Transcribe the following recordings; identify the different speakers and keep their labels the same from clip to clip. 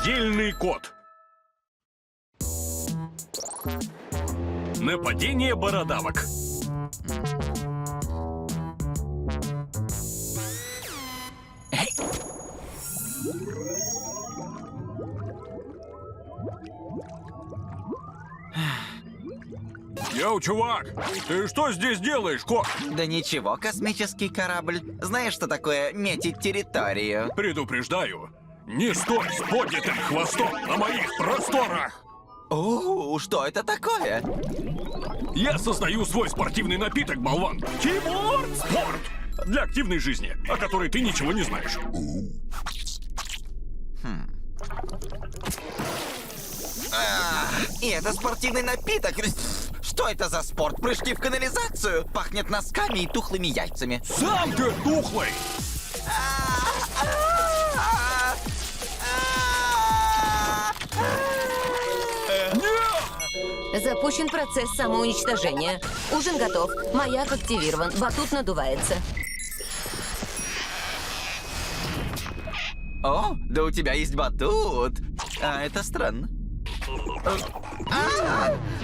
Speaker 1: Отдельный кот. Нападение бородавок. Йоу, чувак, ты что здесь делаешь, кот?
Speaker 2: Да ничего, космический корабль. Знаешь, что такое метить территорию?
Speaker 1: Предупреждаю, не стой с поднятым хвостом на моих просторах!
Speaker 2: О, что это такое?
Speaker 1: Я создаю свой спортивный напиток, болван. Тимур Спорт! Для активной жизни, о которой ты ничего не знаешь.
Speaker 2: И это спортивный напиток. Что это за спорт? Прыжки в канализацию? Пахнет носками и тухлыми яйцами.
Speaker 1: Сам ты тухлый!
Speaker 3: Запущен процесс самоуничтожения. Ужин готов. Маяк активирован. Батут надувается.
Speaker 2: О, да у тебя есть батут. А, это странно.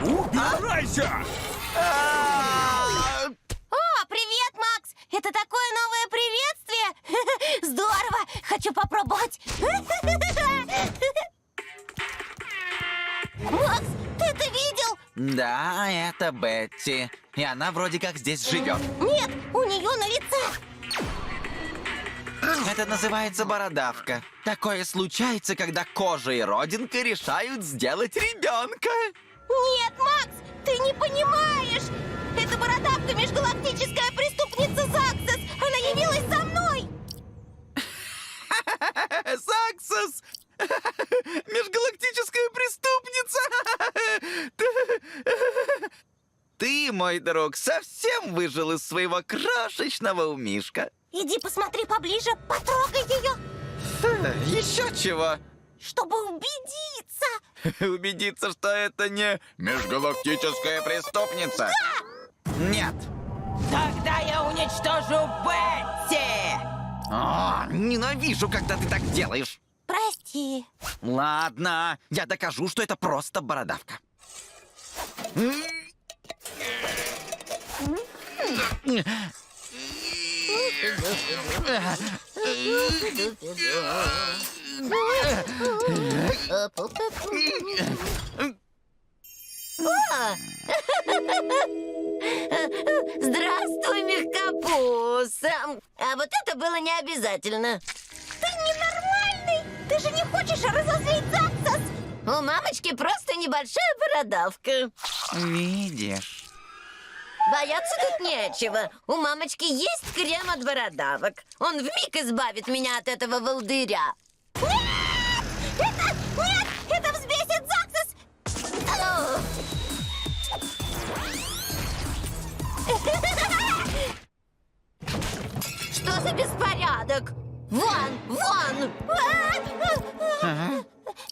Speaker 1: Убирайся!
Speaker 3: О, привет, Макс! Это такое новое приветствие! Здорово! Хочу попробовать! Макс, ты это видел?
Speaker 2: Да, это Бетти. И она вроде как здесь живет.
Speaker 3: Нет, у нее на лице.
Speaker 2: Это называется бородавка. Такое случается, когда кожа и родинка решают сделать ребенка.
Speaker 3: Нет, Макс, ты не понимаешь! Это бородавка межгалактическая преступница Заксос! Она явилась за мной!
Speaker 2: Саксос! Межгалактическая преступница! Ты, мой друг, совсем выжил из своего крошечного умишка.
Speaker 3: Иди посмотри поближе, потрогай ее,
Speaker 2: Еще чего?
Speaker 3: чтобы убедиться.
Speaker 2: Убедиться, что это не межгалактическая преступница? Нет.
Speaker 4: Тогда я уничтожу Бетти!
Speaker 2: О, ненавижу, когда ты так делаешь.
Speaker 3: Прости.
Speaker 2: Ладно, я докажу, что это просто бородавка.
Speaker 3: Здравствуй, мягкопус. А вот это было не обязательно. Ты ненормальный! Ты же не хочешь разозлить Заксос? У мамочки просто небольшая бородавка.
Speaker 2: Видишь?
Speaker 3: Бояться тут нечего. У мамочки есть крем от бородавок. Он вмиг избавит меня от этого волдыря. Нет! Нет! Это взбесит Заксос! Что за беспорядок? Вон! Вон!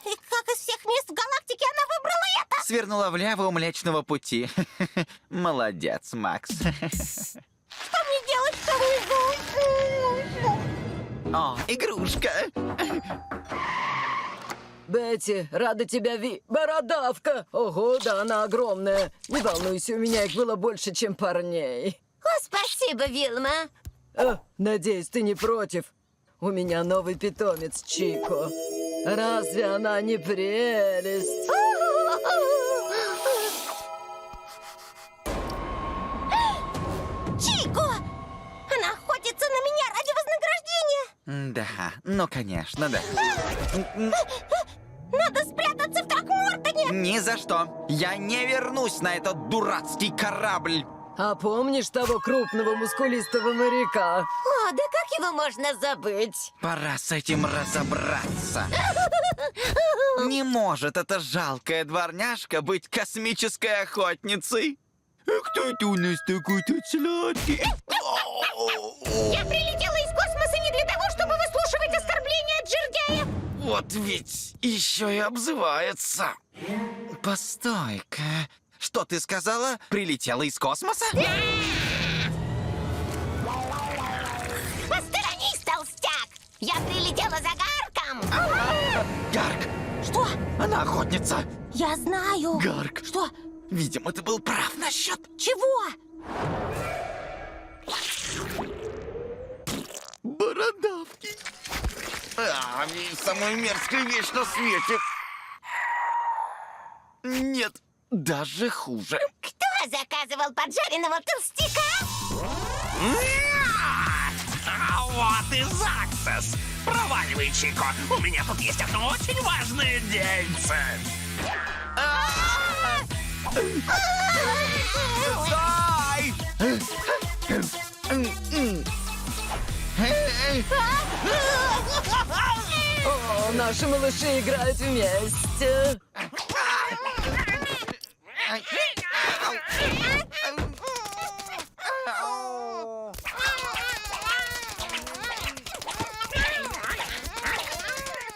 Speaker 3: И как из всех мест в галактике она выбрала это?
Speaker 2: Свернула влево у Млечного Пути. Молодец, Макс.
Speaker 3: Что мне делать внизу?
Speaker 2: О, игрушка.
Speaker 4: Бетти, рада тебя Бородавка! Ого, да она огромная. Не волнуйся, у меня их было больше, чем парней.
Speaker 3: О, спасибо, Вилма.
Speaker 4: Надеюсь, ты не против? У меня новый питомец, Чико. Разве она не прелесть?
Speaker 3: Чико! Она охотится на меня ради вознаграждения!
Speaker 2: Да, ну, конечно, да.
Speaker 3: Надо спрятаться в Тракмортоне!
Speaker 2: Ни за что. Я не вернусь на этот дурацкий корабль.
Speaker 4: А помнишь того крупного мускулистого моряка?
Speaker 3: О, да как его можно забыть?
Speaker 2: Пора с этим разобраться. Не может эта жалкая дворняжка быть космической охотницей. А кто это у нас такой тут сладкий?
Speaker 3: Я прилетела из космоса не для того, чтобы выслушивать оскорбления от жердяев.
Speaker 2: Вот ведь еще и обзывается. Постой-ка. Что ты сказала? Прилетела из космоса?
Speaker 3: Посторонись, толстяк! Я прилетела за Гарком! там!
Speaker 2: Гарк,
Speaker 3: Что?
Speaker 2: она охотница.
Speaker 3: Я знаю.
Speaker 2: Гарк,
Speaker 3: Что?
Speaker 2: видимо, ты был прав насчет...
Speaker 3: Чего?
Speaker 2: бородавки. Самая мерзкая вещь на свете. Нет, даже хуже.
Speaker 3: Кто заказывал поджаренного толстяка?
Speaker 5: А вот и Заксос! Проваливай, Чико! У меня тут есть одно очень важное дельце!
Speaker 2: Стой!
Speaker 4: О, наши малыши играют вместе.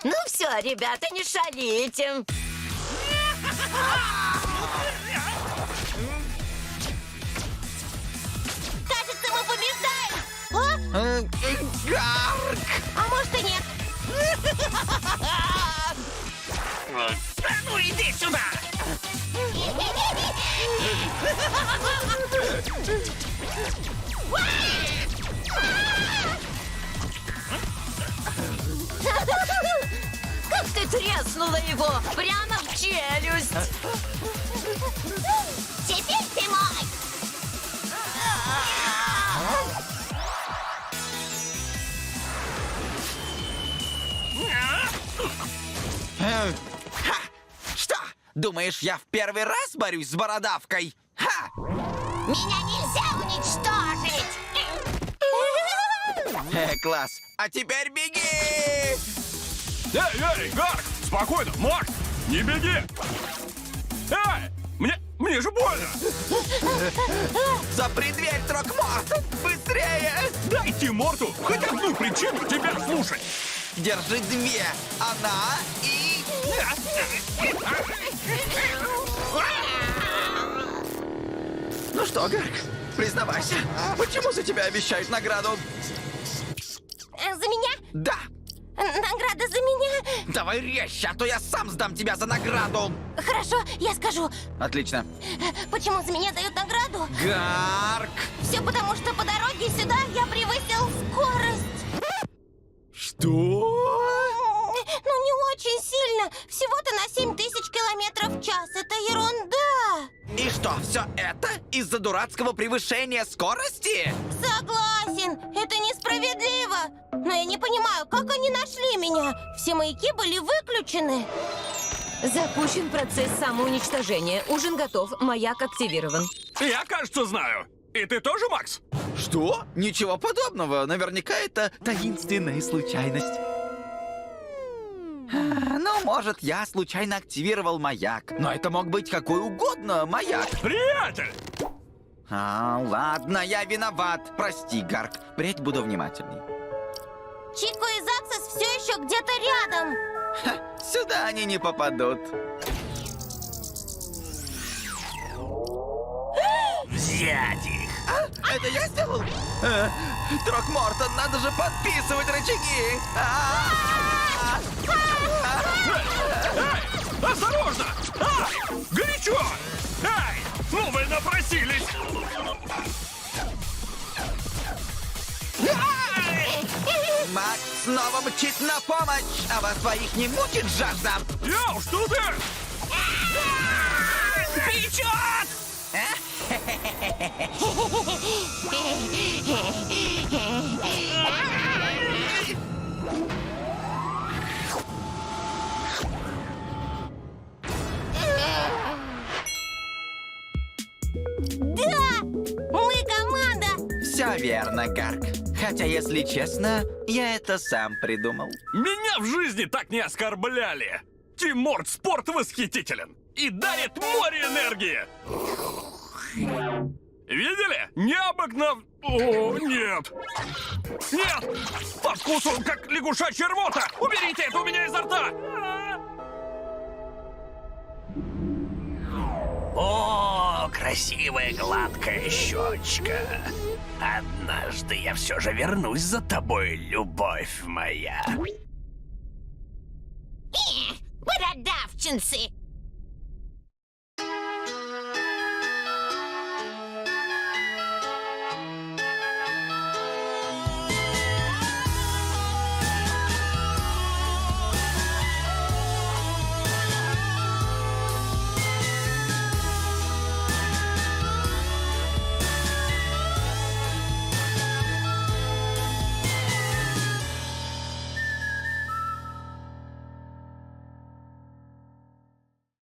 Speaker 3: Ну все, ребята, не шалите. Кажется, мы побеждаем.
Speaker 2: Гарк!
Speaker 3: А может и нет.
Speaker 5: Ну иди сюда!
Speaker 3: Как ты треснула его прямо в челюсть. Теперь ты мой.
Speaker 2: Ха! Что? Думаешь, я в первый раз борюсь с бородавкой? Ха!
Speaker 3: Меня нельзя уничтожить.
Speaker 2: Класс. А теперь беги!
Speaker 1: Эй, Гарк! Спокойно, Макс! Не беги! Эй! Мне же больно!
Speaker 2: Запри дверь, Трокморт! Быстрее!
Speaker 1: Дай Тиморту хоть одну причину тебя слушать!
Speaker 2: Держи две. Она и... Ну что, Гарк, признавайся, почему за тебя обещают награду?
Speaker 3: За меня?
Speaker 2: Да!
Speaker 3: Награда за меня?
Speaker 2: Давай резче, а то я сам сдам тебя за награду!
Speaker 3: Хорошо, я скажу.
Speaker 2: Отлично.
Speaker 3: Почему за меня дают награду?
Speaker 2: Гарк!
Speaker 3: Все потому, что по дороге сюда я превысил скорость.
Speaker 2: Что?
Speaker 3: Ну, не очень сильно. Всего-то на 7000 километров в час. Это ерунда.
Speaker 2: И что, все это из-за дурацкого превышения скорости?
Speaker 3: Согласен, это несправедливо. Но я не понимаю, как они нашли меня. Все маяки были выключены.
Speaker 6: Запущен процесс самоуничтожения. Ужин готов, маяк активирован.
Speaker 1: Я, кажется, знаю. И ты тоже, Макс?
Speaker 2: Что? Ничего подобного. Наверняка это таинственная случайность. Ну, может, я случайно активировал маяк. Но это мог быть какой угодно маяк.
Speaker 1: Приятель!
Speaker 2: Ладно, я виноват. Прости, Гарк. Впредь буду внимательней.
Speaker 3: Чико и Заксос все еще где-то рядом.
Speaker 2: Сюда они не попадут.
Speaker 5: Взять их!
Speaker 2: Это я сделал? Трокмортон, надо же подписывать рычаги!
Speaker 1: Эй, осторожно! Ай, горячо! Эй, ну вы напросились!
Speaker 2: Макс снова мчит на помощь, а вас двоих не мучит жажда?
Speaker 1: Я уж тут и...
Speaker 5: Печет!
Speaker 3: Да! Мы команда!
Speaker 2: Все верно, Гарк. Хотя, если честно, я это сам придумал.
Speaker 1: Меня в жизни так не оскорбляли! Тиморт Спорт восхитителен и дарит море энергии! Видели? Необыкновенно... О, нет! Нет! По вкусу, как лягушачья рвота! Уберите это у меня изо рта!
Speaker 5: О, красивая гладкая щечка. Однажды я все же вернусь за тобой, любовь моя.
Speaker 3: ножницы.